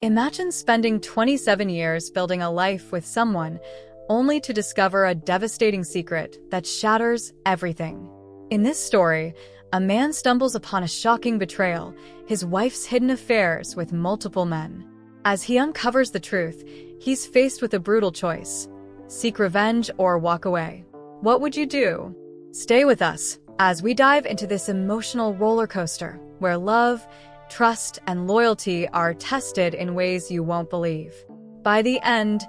Imagine spending 27 years building a life with someone, only to discover a devastating secret that shatters everything. In this story, a man stumbles upon a shocking betrayal, his wife's hidden affairs with multiple men. As he uncovers the truth, he's faced with a brutal choice: seek revenge or walk away. What would you do? Stay with us as we dive into this emotional roller coaster where love, trust, and loyalty are tested in ways you won't believe. By the end,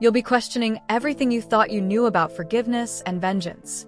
you'll be questioning everything you thought you knew about forgiveness and vengeance.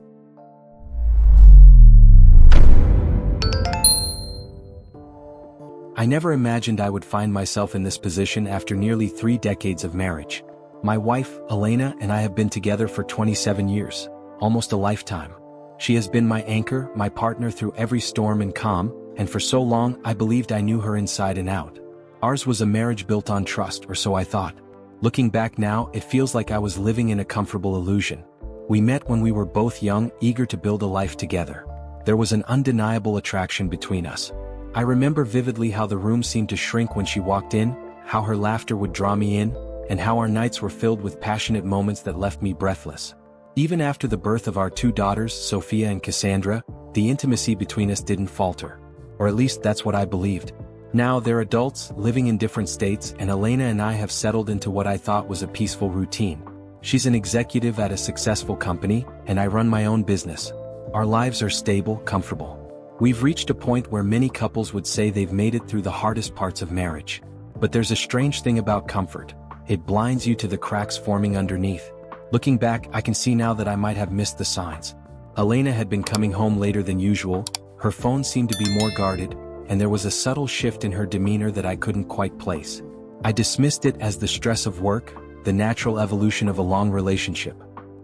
I never imagined I would find myself in this position after nearly 3 decades of marriage. My wife, Elena, and I have been together for 27 years, almost a lifetime. She has been my anchor, my partner through every storm and calm, and for so long I believed I knew her inside and out. Ours was a marriage built on trust, or so I thought. Looking back now, it feels like I was living in a comfortable illusion. We met when we were both young, eager to build a life together. There was an undeniable attraction between us. I remember vividly how the room seemed to shrink when she walked in, how her laughter would draw me in, and how our nights were filled with passionate moments that left me breathless. Even after the birth of our 2 daughters, Sophia and Cassandra, the intimacy between us didn't falter. Or at least that's what I believed. Now they're adults, living in different states, and Elena and I have settled into what I thought was a peaceful routine. She's an executive at a successful company, and I run my own business. Our lives are stable, comfortable. We've reached a point where many couples would say they've made it through the hardest parts of marriage. But there's a strange thing about comfort. It blinds you to the cracks forming underneath. Looking back, I can see now that I might have missed the signs. Elena had been coming home later than usual, her phone seemed to be more guarded, and there was a subtle shift in her demeanor that I couldn't quite place. I dismissed it as the stress of work, the natural evolution of a long relationship.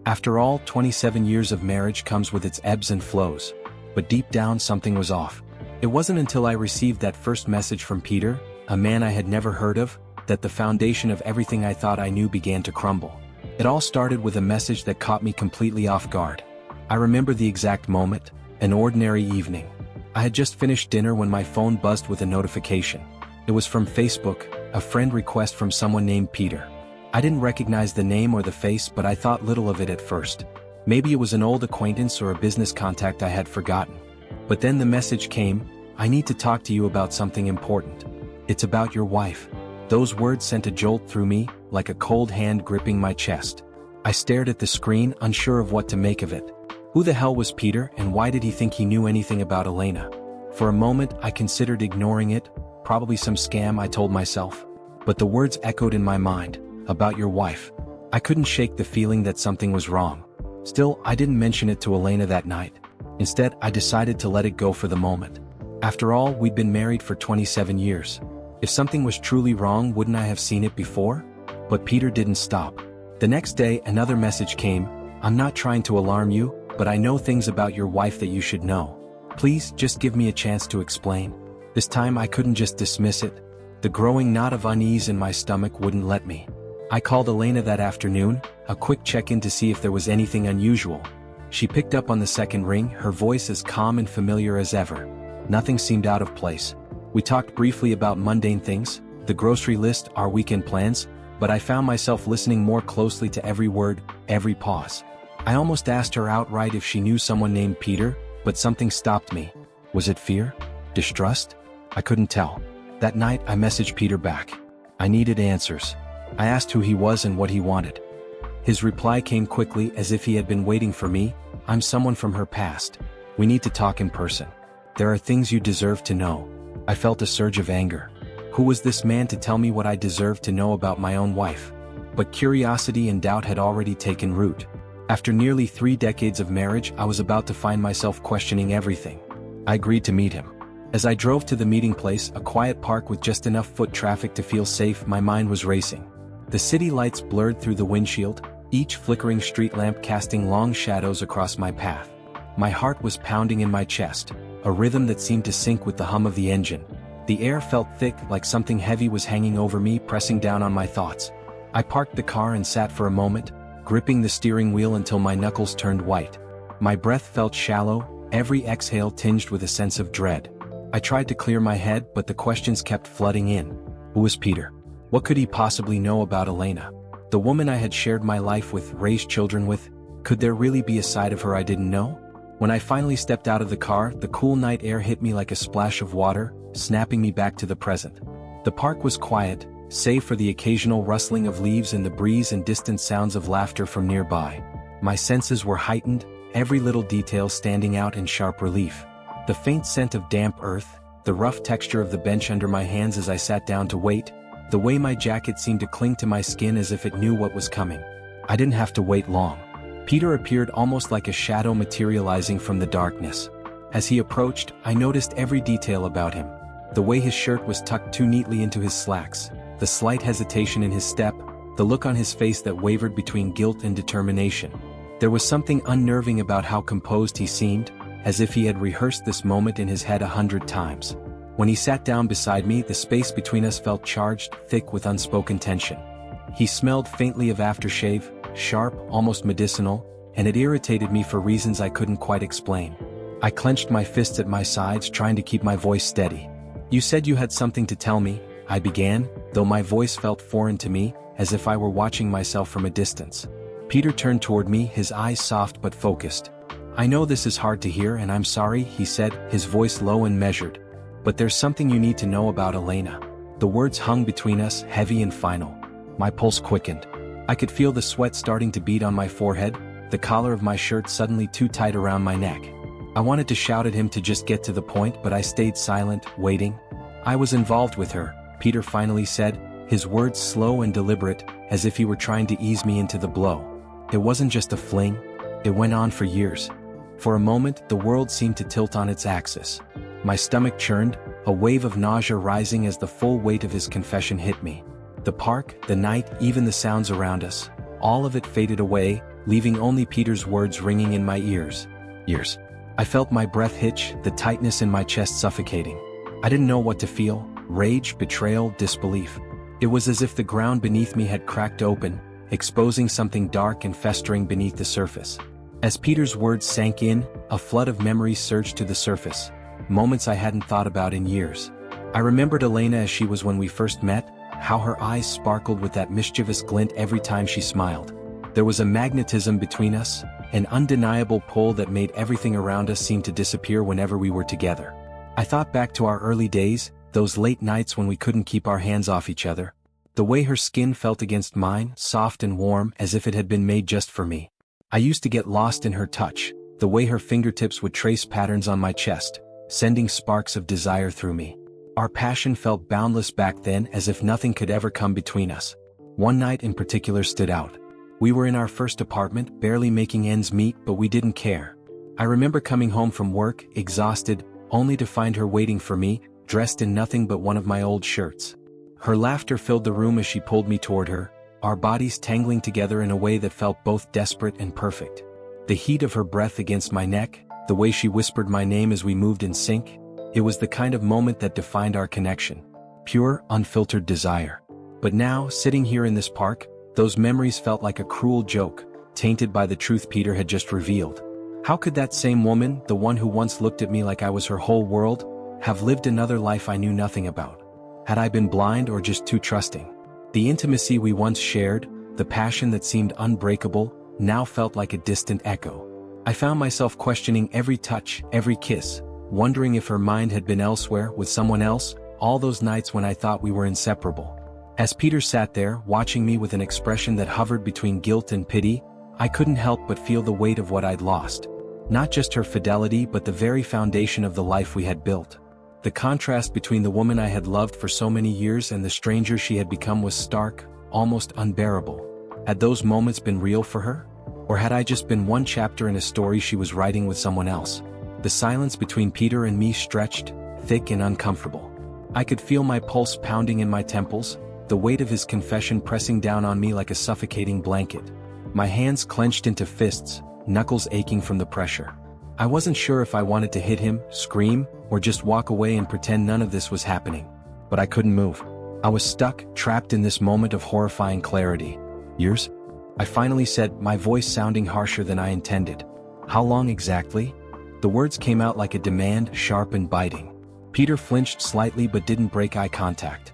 After all, 27 years of marriage comes with its ebbs and flows. But deep down something was off. It wasn't until I received that first message from Peter, a man I had never heard of, that the foundation of everything I thought I knew began to crumble. It all started with a message that caught me completely off guard. I remember the exact moment, an ordinary evening. I had just finished dinner when my phone buzzed with a notification. It was from Facebook, a friend request from someone named Peter. I didn't recognize the name or the face, but I thought little of it at first. Maybe it was an old acquaintance or a business contact I had forgotten. But then the message came: "I need to talk to you about something important. It's about your wife." Those words sent a jolt through me, like a cold hand gripping my chest. I stared at the screen, unsure of what to make of it. Who the hell was Peter, and why did he think he knew anything about Elena? For a moment, I considered ignoring it, probably some scam, I told myself. But the words echoed in my mind: about your wife. I couldn't shake the feeling that something was wrong. Still, I didn't mention it to Elena that night. Instead, I decided to let it go for the moment. After all, we'd been married for 27 years. If something was truly wrong, wouldn't I have seen it before? But Peter didn't stop. The next day, another message came: "I'm not trying to alarm you, but I know things about your wife that you should know. Please, just give me a chance to explain." This time I couldn't just dismiss it. The growing knot of unease in my stomach wouldn't let me. I called Elena that afternoon, a quick check-in to see if there was anything unusual. She picked up on the second ring, her voice as calm and familiar as ever. Nothing seemed out of place. We talked briefly about mundane things, the grocery list, our weekend plans, but I found myself listening more closely to every word, every pause. I almost asked her outright if she knew someone named Peter, but something stopped me. Was it fear? Distrust? I couldn't tell. That night I messaged Peter back. I needed answers. I asked who he was and what he wanted. His reply came quickly, as if he had been waiting for me: "I'm someone from her past. We need to talk in person. There are things you deserve to know." I felt a surge of anger. Who was this man to tell me what I deserved to know about my own wife? But curiosity and doubt had already taken root. After nearly 3 decades of marriage, I was about to find myself questioning everything. I agreed to meet him. As I drove to the meeting place, a quiet park with just enough foot traffic to feel safe, my mind was racing. The city lights blurred through the windshield, each flickering street lamp casting long shadows across my path. My heart was pounding in my chest, a rhythm that seemed to sync with the hum of the engine. The air felt thick, like something heavy was hanging over me, pressing down on my thoughts. I parked the car and sat for a moment, gripping the steering wheel until my knuckles turned white. My breath felt shallow, every exhale tinged with a sense of dread. I tried to clear my head, but the questions kept flooding in. Who was Peter? What could he possibly know about Elena? The woman I had shared my life with, raised children with? Could there really be a side of her I didn't know? When I finally stepped out of the car, the cool night air hit me like a splash of water, snapping me back to the present. The park was quiet, save for the occasional rustling of leaves in the breeze and distant sounds of laughter from nearby. My senses were heightened, every little detail standing out in sharp relief. The faint scent of damp earth, the rough texture of the bench under my hands as I sat down to wait, the way my jacket seemed to cling to my skin as if it knew what was coming. I didn't have to wait long. Peter appeared almost like a shadow materializing from the darkness. As he approached, I noticed every detail about him. The way his shirt was tucked too neatly into his slacks, the slight hesitation in his step, the look on his face that wavered between guilt and determination. There was something unnerving about how composed he seemed, as if he had rehearsed this moment in his head 100 times. When he sat down beside me, the space between us felt charged, thick with unspoken tension. He smelled faintly of aftershave, sharp, almost medicinal, and it irritated me for reasons I couldn't quite explain. I clenched my fists at my sides, trying to keep my voice steady. "You said you had something to tell me," I began, though my voice felt foreign to me, as if I were watching myself from a distance. Peter turned toward me, his eyes soft but focused. "I know this is hard to hear and I'm sorry," he said, his voice low and measured. "But there's something you need to know about Elena." The words hung between us, heavy and final. My pulse quickened. I could feel the sweat starting to bead on my forehead, the collar of my shirt suddenly too tight around my neck. I wanted to shout at him to just get to the point, but I stayed silent, waiting. "I was involved with her," Peter finally said, his words slow and deliberate, as if he were trying to ease me into the blow. "It wasn't just a fling. It went on for years." For a moment, the world seemed to tilt on its axis. My stomach churned, a wave of nausea rising as the full weight of his confession hit me. The park, the night, even the sounds around us, all of it faded away, leaving only Peter's words ringing in my ears. Years. I felt my breath hitch, the tightness in my chest suffocating. I didn't know what to feel: rage, betrayal, disbelief. It was as if the ground beneath me had cracked open, exposing something dark and festering beneath the surface. As Peter's words sank in, a flood of memories surged to the surface, moments I hadn't thought about in years. I remembered Elena as she was when we first met, how her eyes sparkled with that mischievous glint every time she smiled. There was a magnetism between us, an undeniable pull that made everything around us seem to disappear whenever we were together. I thought back to our early days, those late nights when we couldn't keep our hands off each other. The way her skin felt against mine, soft and warm, as if it had been made just for me. I used to get lost in her touch, the way her fingertips would trace patterns on my chest, sending sparks of desire through me. Our passion felt boundless back then, as if nothing could ever come between us. One night in particular stood out. We were in our first apartment, barely making ends meet, but we didn't care. I remember coming home from work, exhausted, only to find her waiting for me, dressed in nothing but one of my old shirts. Her laughter filled the room as she pulled me toward her, our bodies tangling together in a way that felt both desperate and perfect. The heat of her breath against my neck, the way she whispered my name as we moved in sync, it was the kind of moment that defined our connection. Pure, unfiltered desire. But now, sitting here in this park, those memories felt like a cruel joke, tainted by the truth Peter had just revealed. How could that same woman, the one who once looked at me like I was her whole world, have lived another life I knew nothing about? Had I been blind or just too trusting? The intimacy we once shared, the passion that seemed unbreakable, now felt like a distant echo. I found myself questioning every touch, every kiss, wondering if her mind had been elsewhere, with someone else, all those nights when I thought we were inseparable. As Peter sat there, watching me with an expression that hovered between guilt and pity, I couldn't help but feel the weight of what I'd lost. Not just her fidelity, but the very foundation of the life we had built. The contrast between the woman I had loved for so many years and the stranger she had become was stark, almost unbearable. Had those moments been real for her? Or had I just been one chapter in a story she was writing with someone else? The silence between Peter and me stretched, thick and uncomfortable. I could feel my pulse pounding in my temples, the weight of his confession pressing down on me like a suffocating blanket. My hands clenched into fists, knuckles aching from the pressure. I wasn't sure if I wanted to hit him, scream, or just walk away and pretend none of this was happening. But I couldn't move. I was stuck, trapped in this moment of horrifying clarity. "Years?" I finally said, my voice sounding harsher than I intended. "How long exactly?" The words came out like a demand, sharp and biting. Peter flinched slightly but didn't break eye contact.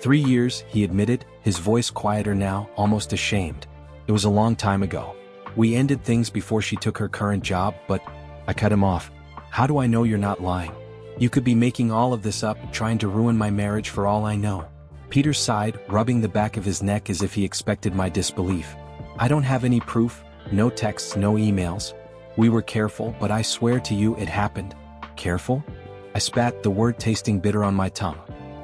3 years, he admitted, his voice quieter now, almost ashamed. It was a long time ago. We ended things before she took her current job, but I cut him off. How do I know you're not lying? You could be making all of this up, trying to ruin my marriage for all I know. Peter sighed, rubbing the back of his neck as if he expected my disbelief. I don't have any proof, no texts, no emails. We were careful, but I swear to you it happened. Careful? I spat, the word tasting bitter on my tongue.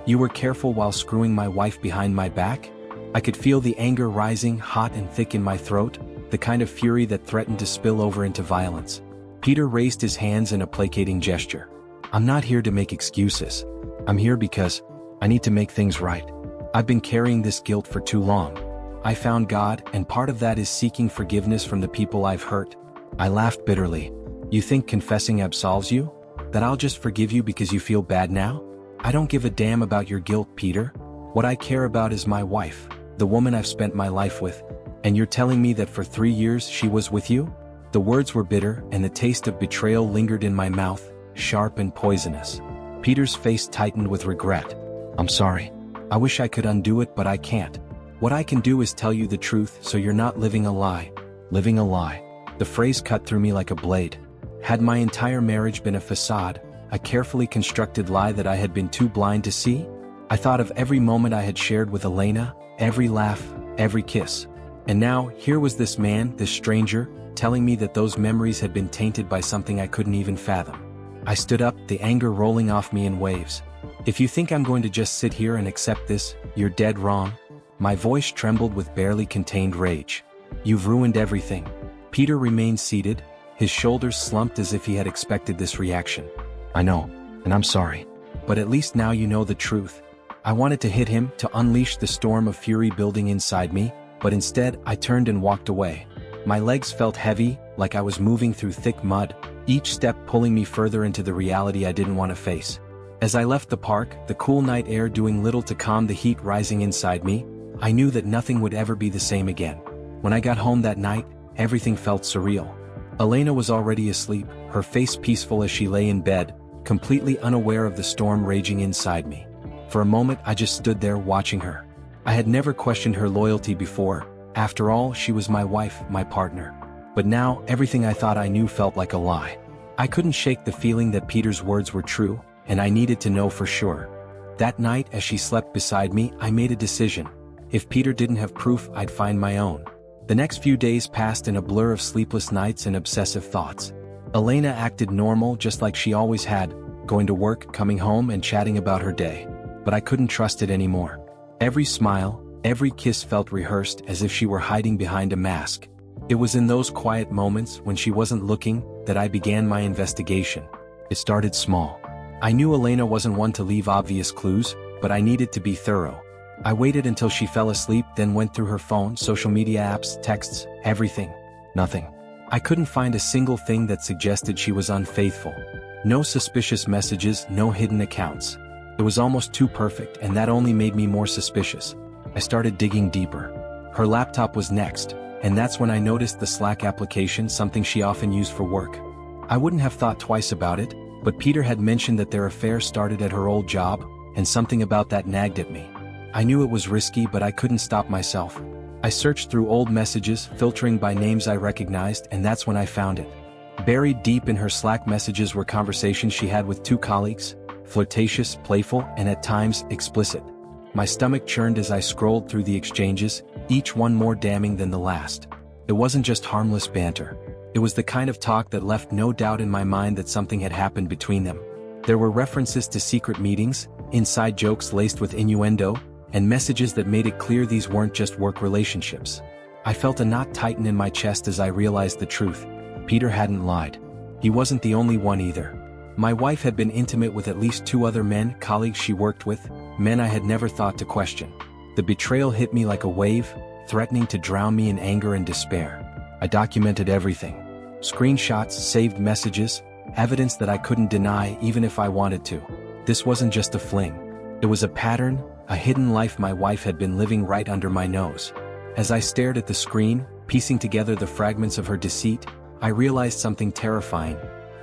You were careful while screwing my wife behind my back? I could feel the anger rising, hot and thick in my throat, the kind of fury that threatened to spill over into violence. Peter raised his hands in a placating gesture. I'm not here to make excuses. I'm here because I need to make things right. I've been carrying this guilt for too long. I found God, and part of that is seeking forgiveness from the people I've hurt. I laughed bitterly. You think confessing absolves you? That I'll just forgive you because you feel bad now? I don't give a damn about your guilt, Peter. What I care about is my wife, the woman I've spent my life with. And you're telling me that for 3 years she was with you? The words were bitter, and the taste of betrayal lingered in my mouth, sharp and poisonous. Peter's face tightened with regret. I'm sorry. I wish I could undo it, but I can't. What I can do is tell you the truth so you're not living a lie. Living a lie. The phrase cut through me like a blade. Had my entire marriage been a facade, a carefully constructed lie that I had been too blind to see? I thought of every moment I had shared with Elena, every laugh, every kiss. And now, here was this man, this stranger, telling me that those memories had been tainted by something I couldn't even fathom. I stood up, the anger rolling off me in waves. If you think I'm going to just sit here and accept this, you're dead wrong. My voice trembled with barely contained rage. You've ruined everything. Peter remained seated, his shoulders slumped as if he had expected this reaction. I know, and I'm sorry. But at least now you know the truth. I wanted to hit him, to unleash the storm of fury building inside me, but instead I turned and walked away. My legs felt heavy, like I was moving through thick mud, each step pulling me further into the reality I didn't want to face. As I left the park, the cool night air doing little to calm the heat rising inside me, I knew that nothing would ever be the same again. When I got home that night, everything felt surreal. Elena was already asleep, her face peaceful as she lay in bed, completely unaware of the storm raging inside me. For a moment I just stood there watching her. I had never questioned her loyalty before. After all, she was my wife, my partner. But now, everything I thought I knew felt like a lie. I couldn't shake the feeling that Peter's words were true, and I needed to know for sure. That night, as she slept beside me, I made a decision. If Peter didn't have proof, I'd find my own. The next few days passed in a blur of sleepless nights and obsessive thoughts. Elena acted normal, just like she always had, going to work, coming home, and chatting about her day. But I couldn't trust it anymore. Every smile, every kiss felt rehearsed, as if she were hiding behind a mask. It was in those quiet moments, when she wasn't looking, that I began my investigation. It started small. I knew Elena wasn't one to leave obvious clues, but I needed to be thorough. I waited until she fell asleep, then went through her phone, social media apps, texts, everything. Nothing. I couldn't find a single thing that suggested she was unfaithful. No suspicious messages, no hidden accounts. It was almost too perfect, and that only made me more suspicious. I started digging deeper. Her laptop was next, and that's when I noticed the Slack application, something she often used for work. I wouldn't have thought twice about it, but Peter had mentioned that their affair started at her old job, and something about that nagged at me. I knew it was risky, but I couldn't stop myself. I searched through old messages, filtering by names I recognized, and that's when I found it. Buried deep in her Slack messages were conversations she had with 2 colleagues, flirtatious, playful, and at times, explicit. My stomach churned as I scrolled through the exchanges, each one more damning than the last. It wasn't just harmless banter. It was the kind of talk that left no doubt in my mind that something had happened between them. There were references to secret meetings, inside jokes laced with innuendo, and messages that made it clear these weren't just work relationships. I felt a knot tighten in my chest as I realized the truth. Peter hadn't lied. He wasn't the only one either. My wife had been intimate with at least 2 other men, colleagues she worked with, men I had never thought to question. The betrayal hit me like a wave, threatening to drown me in anger and despair. I documented everything. Screenshots, saved messages, evidence that I couldn't deny even if I wanted to. This wasn't just a fling. It was a pattern, a hidden life my wife had been living right under my nose. As I stared at the screen, piecing together the fragments of her deceit, I realized something terrifying.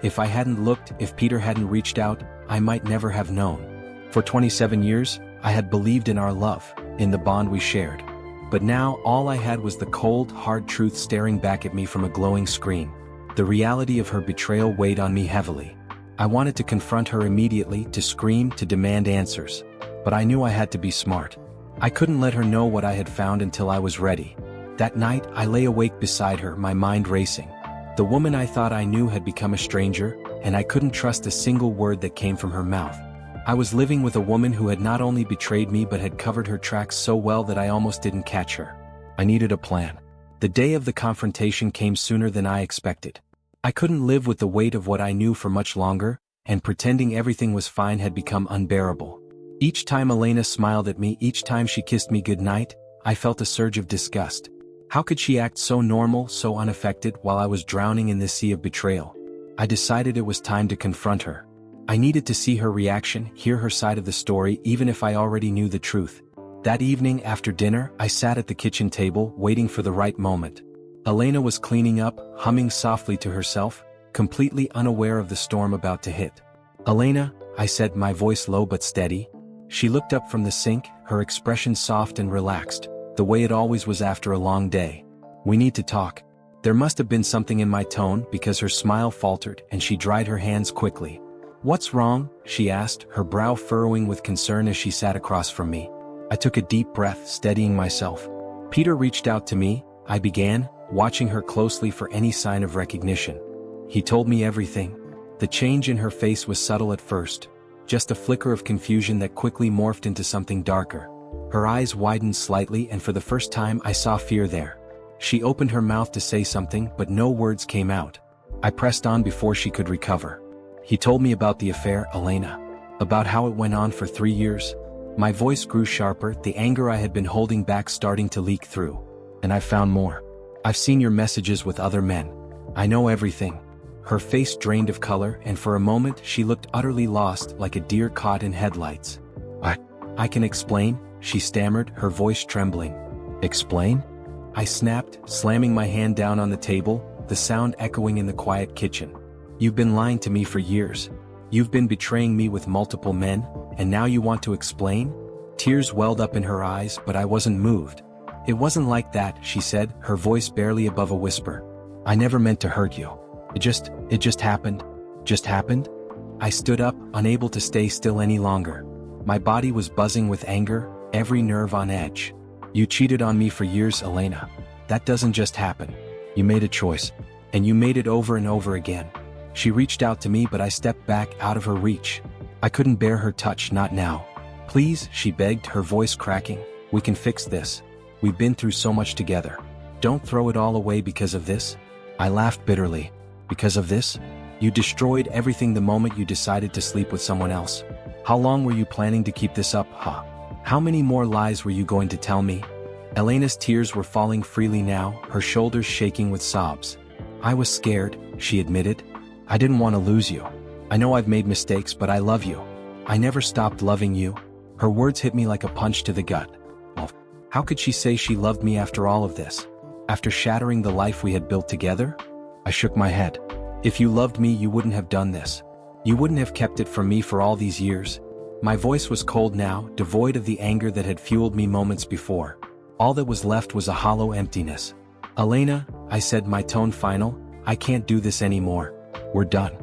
If I hadn't looked, if Peter hadn't reached out, I might never have known. For 27 years, I had believed in our love, in the bond we shared. But now all I had was the cold, hard truth staring back at me from a glowing screen. The reality of her betrayal weighed on me heavily. I wanted to confront her immediately, to scream, to demand answers. But I knew I had to be smart. I couldn't let her know what I had found until I was ready. That night, I lay awake beside her, my mind racing. The woman I thought I knew had become a stranger, and I couldn't trust a single word that came from her mouth. I was living with a woman who had not only betrayed me but had covered her tracks so well that I almost didn't catch her. I needed a plan. The day of the confrontation came sooner than I expected. I couldn't live with the weight of what I knew for much longer, and pretending everything was fine had become unbearable. Each time Elena smiled at me, each time she kissed me goodnight, I felt a surge of disgust. How could she act so normal, so unaffected, while I was drowning in this sea of betrayal? I decided it was time to confront her. I needed to see her reaction, hear her side of the story, even if I already knew the truth. That evening, after dinner, I sat at the kitchen table, waiting for the right moment. Elena was cleaning up, humming softly to herself, completely unaware of the storm about to hit. "Elena," I said, my voice low but steady. She looked up from the sink, her expression soft and relaxed, the way it always was after a long day. "We need to talk." There must have been something in my tone, because her smile faltered and she dried her hands quickly. "What's wrong?" she asked, her brow furrowing with concern as she sat across from me. I took a deep breath, steadying myself. "Peter reached out to me," I began, watching her closely for any sign of recognition. "He told me everything." The change in her face was subtle at first, just a flicker of confusion that quickly morphed into something darker. Her eyes widened slightly, and for the first time I saw fear there. She opened her mouth to say something, but no words came out. I pressed on before she could recover. "He told me about the affair, Elena. About how it went on for 3 years. My voice grew sharper, the anger I had been holding back starting to leak through. "And I found more. I've seen your messages with other men. I know everything." Her face drained of color, and for a moment she looked utterly lost, like a deer caught in headlights. I can explain," she stammered, her voice trembling. "Explain?" I snapped, slamming my hand down on the table, the sound echoing in the quiet kitchen. "You've been lying to me for years. You've been betraying me with multiple men, and now you want to explain?" Tears welled up in her eyes, but I wasn't moved. "It wasn't like that," she said, her voice barely above a whisper. "I never meant to hurt you. It just happened." "Just happened?" I stood up, unable to stay still any longer. My body was buzzing with anger, every nerve on edge. "You cheated on me for years, Elena. That doesn't just happen. You made a choice. And you made it over and over again." She reached out to me, but I stepped back, out of her reach. I couldn't bear her touch, not now. "Please," she begged, her voice cracking. "We can fix this. We've been through so much together. Don't throw it all away because of this." I laughed bitterly. "Because of this? You destroyed everything the moment you decided to sleep with someone else. How long were you planning to keep this up, huh? How many more lies were you going to tell me?" Elena's tears were falling freely now, her shoulders shaking with sobs. "I was scared," she admitted. "I didn't want to lose you. I know I've made mistakes, but I love you. I never stopped loving you." Her words hit me like a punch to the gut. Well, how could she say she loved me after all of this? After shattering the life we had built together? I shook my head. "If you loved me, you wouldn't have done this. You wouldn't have kept it from me for all these years." My voice was cold now, devoid of the anger that had fueled me moments before. All that was left was a hollow emptiness. "Elena," I said, my tone final, "I can't do this anymore. We're done."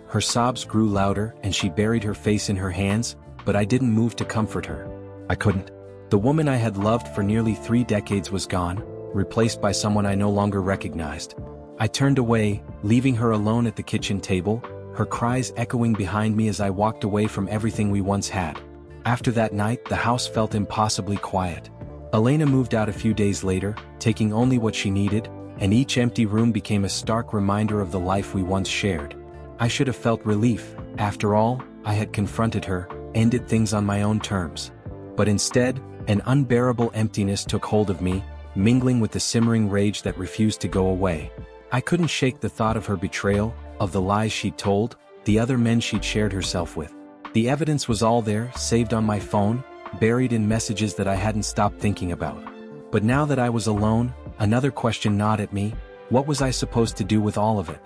Her sobs grew louder, and she buried her face in her hands, but I didn't move to comfort her. I couldn't. The woman I had loved for nearly 3 decades was gone, replaced by someone I no longer recognized. I turned away, leaving her alone at the kitchen table, her cries echoing behind me as I walked away from everything we once had. After that night, the house felt impossibly quiet. Elena moved out a few days later, taking only what she needed, and each empty room became a stark reminder of the life we once shared. I should have felt relief. After all, I had confronted her, ended things on my own terms. But instead, an unbearable emptiness took hold of me, mingling with the simmering rage that refused to go away. I couldn't shake the thought of her betrayal, of the lies she'd told, the other men she'd shared herself with. The evidence was all there, saved on my phone, buried in messages that I hadn't stopped thinking about. But now that I was alone, another question gnawed at me: what was I supposed to do with all of it?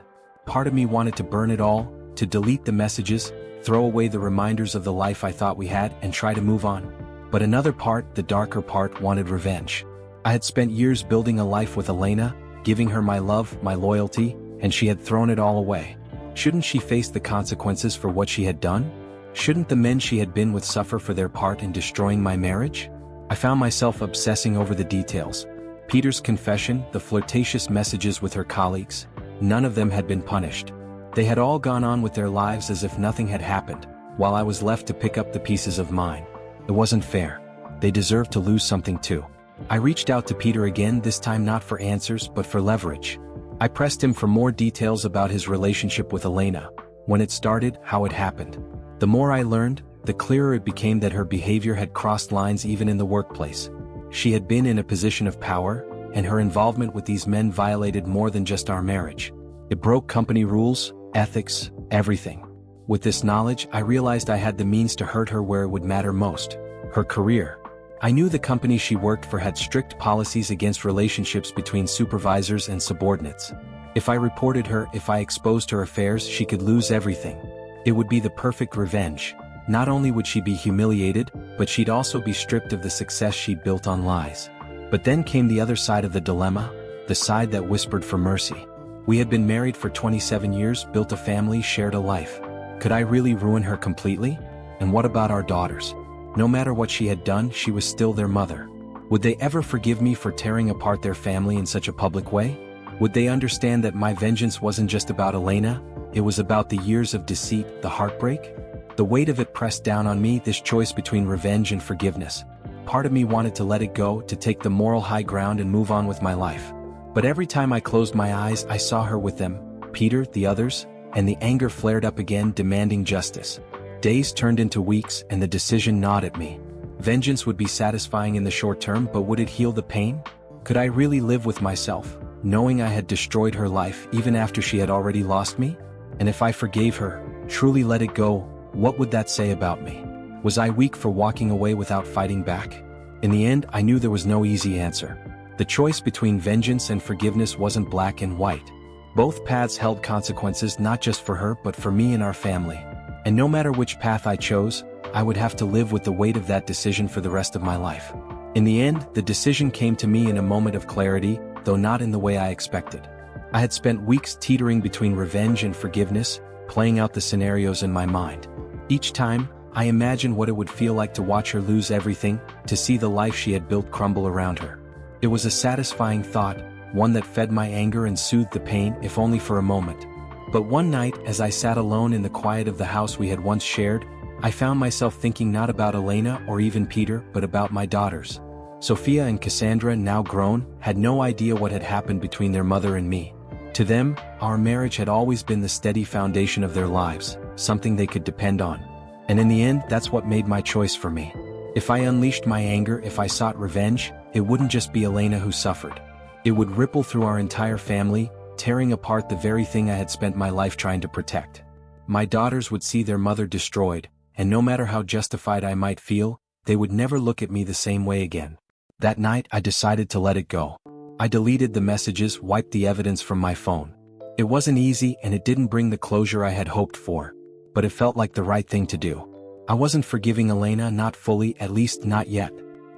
Part of me wanted to burn it all, to delete the messages, throw away the reminders of the life I thought we had, and try to move on. But another part, the darker part, wanted revenge. I had spent years building a life with Elena, giving her my love, my loyalty, and she had thrown it all away. Shouldn't she face the consequences for what she had done? Shouldn't the men she had been with suffer for their part in destroying my marriage? I found myself obsessing over the details. Peter's confession, the flirtatious messages with her colleagues, none of them had been punished. They had all gone on with their lives as if nothing had happened, while I was left to pick up the pieces of mine. It wasn't fair. They deserved to lose something too. I reached out to Peter again, this time not for answers but for leverage. I pressed him for more details about his relationship with Elena, when it started, how it happened. The more I learned, the clearer it became that her behavior had crossed lines even in the workplace. She had been in a position of power, and her involvement with these men violated more than just our marriage. It broke company rules, ethics, everything. With this knowledge, I realized I had the means to hurt her where it would matter most: her career. I knew the company she worked for had strict policies against relationships between supervisors and subordinates. If I reported her, if I exposed her affairs, she could lose everything. It would be the perfect revenge. Not only would she be humiliated, but she'd also be stripped of the success she built on lies. But then came the other side of the dilemma, the side that whispered for mercy. We had been married for 27 years, built a family, shared a life. Could I really ruin her completely? And what about our daughters? No matter what she had done, she was still their mother. Would they ever forgive me for tearing apart their family in such a public way? Would they understand that my vengeance wasn't just about Elena, it was about the years of deceit, the heartbreak? The weight of it pressed down on me, this choice between revenge and forgiveness. Part of me wanted to let it go, to take the moral high ground and move on with my life. But every time I closed my eyes, I saw her with them, Peter, the others, and the anger flared up again, demanding justice. Days turned into weeks, and the decision gnawed at me. Vengeance would be satisfying in the short term, but would it heal the pain? Could I really live with myself, knowing I had destroyed her life even after she had already lost me? And if I forgave her, truly let it go, what would that say about me? Was I weak for walking away without fighting back? In the end, I knew there was no easy answer. The choice between vengeance and forgiveness wasn't black and white. Both paths held consequences, not just for her but for me and our family. And no matter which path I chose, I would have to live with the weight of that decision for the rest of my life. In the end, the decision came to me in a moment of clarity, though not in the way I expected. I had spent weeks teetering between revenge and forgiveness, playing out the scenarios in my mind. Each time, I imagined what it would feel like to watch her lose everything, to see the life she had built crumble around her. It was a satisfying thought, one that fed my anger and soothed the pain, if only for a moment. But one night, as I sat alone in the quiet of the house we had once shared, I found myself thinking not about Elena or even Peter, but about my daughters. Sophia and Cassandra, now grown, had no idea what had happened between their mother and me. To them, our marriage had always been the steady foundation of their lives, something they could depend on. And in the end, that's what made my choice for me. If I unleashed my anger, if I sought revenge, it wouldn't just be Elena who suffered. It would ripple through our entire family, tearing apart the very thing I had spent my life trying to protect. My daughters would see their mother destroyed, and no matter how justified I might feel, they would never look at me the same way again. That night, I decided to let it go. I deleted the messages, wiped the evidence from my phone. It wasn't easy, and it didn't bring the closure I had hoped for, but it felt like the right thing to do. I wasn't forgiving Elena, not fully, at least not yet.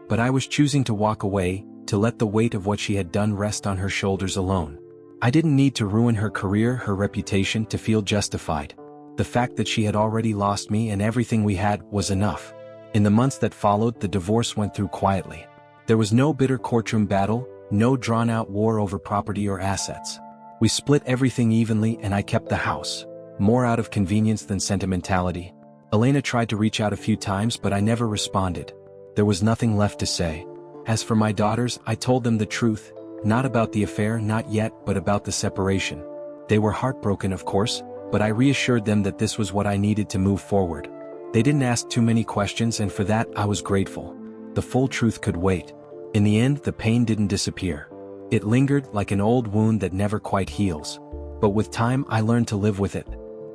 But I was choosing to walk away, to let the weight of what she had done rest on her shoulders alone. I didn't need to ruin her career, her reputation, to feel justified. The fact that she had already lost me and everything we had was enough. In the months that followed, the divorce went through quietly. There was no bitter courtroom battle, no drawn-out war over property or assets. We split everything evenly, and I kept the house, more out of convenience than sentimentality. Elena tried to reach out a few times, but I never responded. There was nothing left to say. As for my daughters, I told them the truth, not about the affair, not yet, but about the separation. They were heartbroken, of course, but I reassured them that this was what I needed to move forward. They didn't ask too many questions, and for that, I was grateful. The full truth could wait. In the end, the pain didn't disappear. It lingered like an old wound that never quite heals. But with time, I learned to live with it.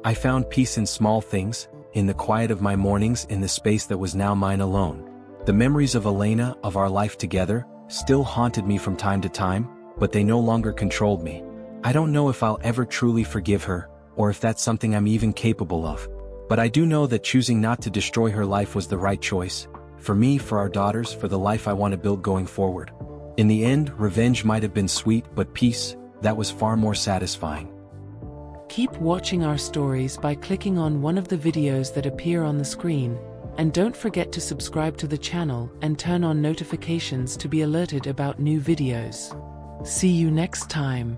I found peace in small things, in the quiet of my mornings, in the space that was now mine alone. The memories of Elena, of our life together, still haunted me from time to time, but they no longer controlled me. I don't know if I'll ever truly forgive her, or if that's something I'm even capable of. But I do know that choosing not to destroy her life was the right choice. For me, for our daughters, for the life I want to build going forward. In the end, revenge might have been sweet, but peace, that was far more satisfying. Keep watching our stories by clicking on one of the videos that appear on the screen, and don't forget to subscribe to the channel and turn on notifications to be alerted about new videos. See you next time.